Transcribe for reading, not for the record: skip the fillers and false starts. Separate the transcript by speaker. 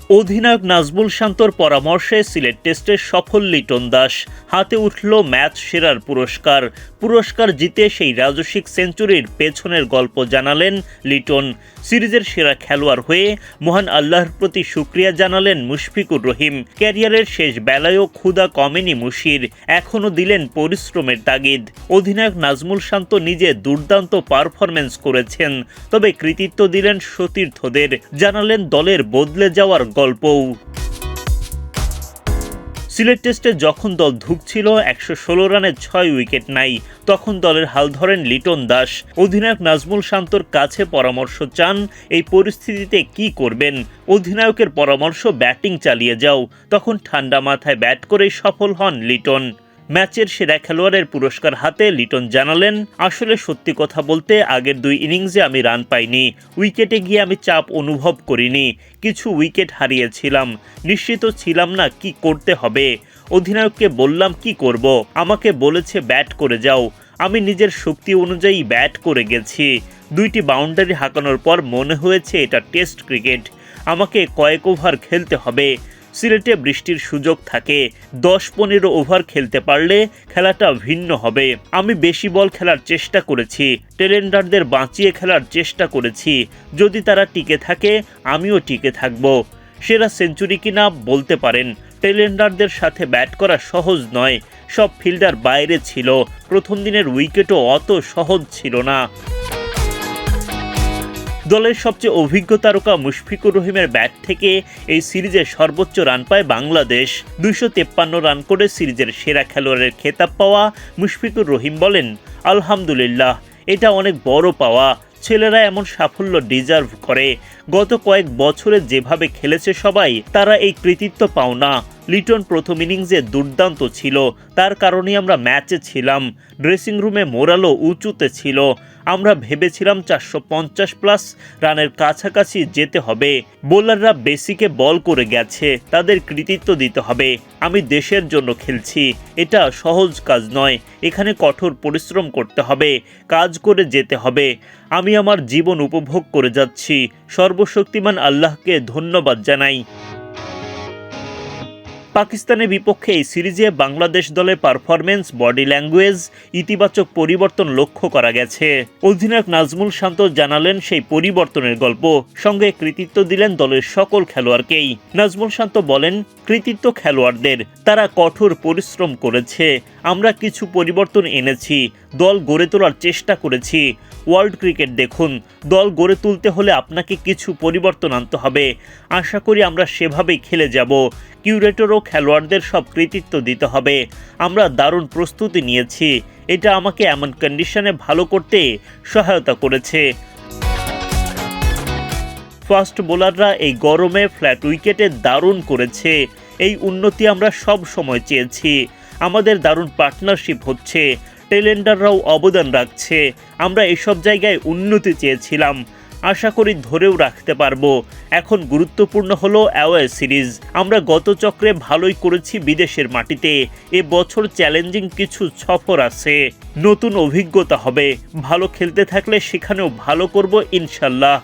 Speaker 1: অধিনায়ক নাজমুল শান্তর পরামর্শে সিলেট টেস্টে সফল লিটন দাস, হাতে উঠল ম্যাচ সেরার পুরস্কার জিতে সেই রাজস্বিক সেঞ্চুরির পেছনের গল্প জানালেন লিটন। সিরিজের সেরা খেলোয়াড় হয়ে মহান আল্লাহর প্রতি শুকরিয়া জানালেন মুশফিকুর রহিম। ক্যারিয়ারের শেষ বেলায়ও ক্ষুধা কমেনি মুশির, এখনও দিলেন পরিশ্রমের তাগিদ। অধিনায়ক নাজমুল শান্ত নিজে দুর্দান্ত পারফরম্যান্স করেছেন, তবে কৃতিত্ব দিলেন সতীর্থদের, জানালেন দলের বদলে যাওয়ার গল্পও। সিলেট টেস্টে যখন দল ধুঁকছিল ১১৬ রানে ৬ উইকেট নাই, তখন দলের হাল ধরেন লিটন দাস। অধিনায়ক নাজমুল শান্তর কাছে পরামর্শ চান এই পরিস্থিতিতে কি করবেন। অধিনায়কের পরামর্শ ব্যাটিং চালিয়ে যাও, তখন ঠান্ডা মাথায় ব্যাট করে সফল হন লিটন। ম্যাচের সেরা খেলোয়াড়ের পুরস্কার হাতে লিটন জানালেন, আসলে সত্যি কথা বলতে আগের ২ ইনিংসে আমি রান পাইনি, উইকেটে গিয়ে আমি চাপ অনুভব করিনি, কিছু উইকেট হারিয়েছিলাম, নিশ্চিত ছিলাম না কি করতে হবে। অধিনায়ককে বললাম কি করব, আমাকে বলেছে ব্যাট করে যাও, আমি নিজের শক্তি অনুযায়ী ব্যাট করে গেছি। ২টি বাউন্ডারি হাঁকানোর পর মনে হয়েছে এটা টেস্ট ক্রিকেট, আমাকে কয়েক ওভার খেলতে হবে। সিলেটে বৃষ্টির সুযোগ থাকে, ১০-১৫ ওভার খেলতে পারলে খেলাটা ভিন্ন হবে। আমি বেশি বল খেলার চেষ্টা করেছি, টেলেন্ডারদের বাঁচিয়ে খেলার চেষ্টা করেছি, যদি তারা টিকে থাকে আমিও টিকে থাকব। সেরা সেঞ্চুরি কিনা বলতে পারেন, টেলেন্ডারদের সাথে ব্যাট করা সহজ নয়, সব ফিল্ডার বাইরে ছিল, প্রথম দিনের উইকেটও অত সহজ ছিল না। দলের সবচেয়ে অভিজ্ঞ তারকা মুশফিকুর রহিমের ব্যাট থেকে এই সিরিজে সর্বোচ্চ রান পায় বাংলাদেশ। ২৫৩ রান করে সিরিজের সেরা খেলোয়াড়ের খেতাব পাওয়া মুশফিকুর রহিম বলেন, আলহামদুলিল্লাহ, এটা অনেক বড় পাওয়া। ছেলেরা এমন সাফল্য ডিজার্ভ করে। গত কয়েক বছরে যেভাবে খেলেছে সবাই, তারা এই কৃতিত্ব পাও না। লিটন প্রথম ইনিংসে দুর্দান্ত ছিল, তার কারণেই আমরা ম্যাচে ছিলাম। ড্রেসিং রুমে মোরালও উঁচুতে ছিল, আমরা ভেবেছিলাম ৪৫০+ রানের কাছাকাছি যেতে হবে। বোলাররা বেসিকে বল করে গেছে, তাদের কৃতিত্ব দিতে হবে। আমি দেশের জন্য খেলছি, এটা সহজ কাজ নয়, এখানে কঠোর পরিশ্রম করতে হবে, কাজ করে যেতে হবে। আমি আমার জীবন উপভোগ করে যাচ্ছি, সর্বশক্তিমান আল্লাহকে ধন্যবাদ জানাই। পাকিস্তানের বিপক্ষে এই সিরিজে বাংলাদেশ দলের পারফরমেন্স, বডি ল্যাঙ্গুয়েজ ইতিবাচক পরিবর্তন লক্ষ্য করা গেছে। অধিনায়ক নাজমুল শান্ত জানালেন সেই পরিবর্তনের গল্প, সঙ্গে কৃতিত্ব দিলেন দলের সকল খেলোয়াড়কেই। নাজমুল শান্ত বলেন, কৃতিত্ব খেলোয়াড়দের, তারা কঠোর পরিশ্রম করেছে, আমরা কিছু পরিবর্তন এনেছি, দল গড়ে তোলার চেষ্টা করেছি। ওয়ার্ল্ড ক্রিকেট দেখুন, দল গড়ে তুলতে হলে আপনাকে কিছু পরিবর্তন আনতে হবে, আশা করি আমরা সেভাবেই খেলে যাব। কিউরেটর ও খেলোয়াড়দের সব কৃতিত্ব দিতে হবে, আমরা দারুণ প্রস্তুতি নিয়েছি, এটা আমাকে এমন কন্ডিশনে ভালো করতে সহায়তা করেছে। ফাস্ট বোলাররা এই গরমে ফ্ল্যাট উইকেটে দারুণ করেছে, এই উন্নতি আমরা সব সময় চেয়েছি। আমাদের দারুণ পার্টনারশিপ হচ্ছে, টেলেন্ডাররাও অবদান রাখছে, আমরা এসব জায়গায় উন্নতি চেয়েছিলাম, আশা করি ধরেও রাখতে পারবো। এখন গুরুত্বপূর্ণ হলো অ্যাওয়ে সিরিজ, আমরা গত চক্রে ভালোই করেছি বিদেশের মাটিতে, এ বছর চ্যালেঞ্জিং কিছু সফর আছে, নতুন অভিজ্ঞতা হবে, ভালো খেলতে থাকলে সেখানেও ভালো করব ইনশাল্লাহ।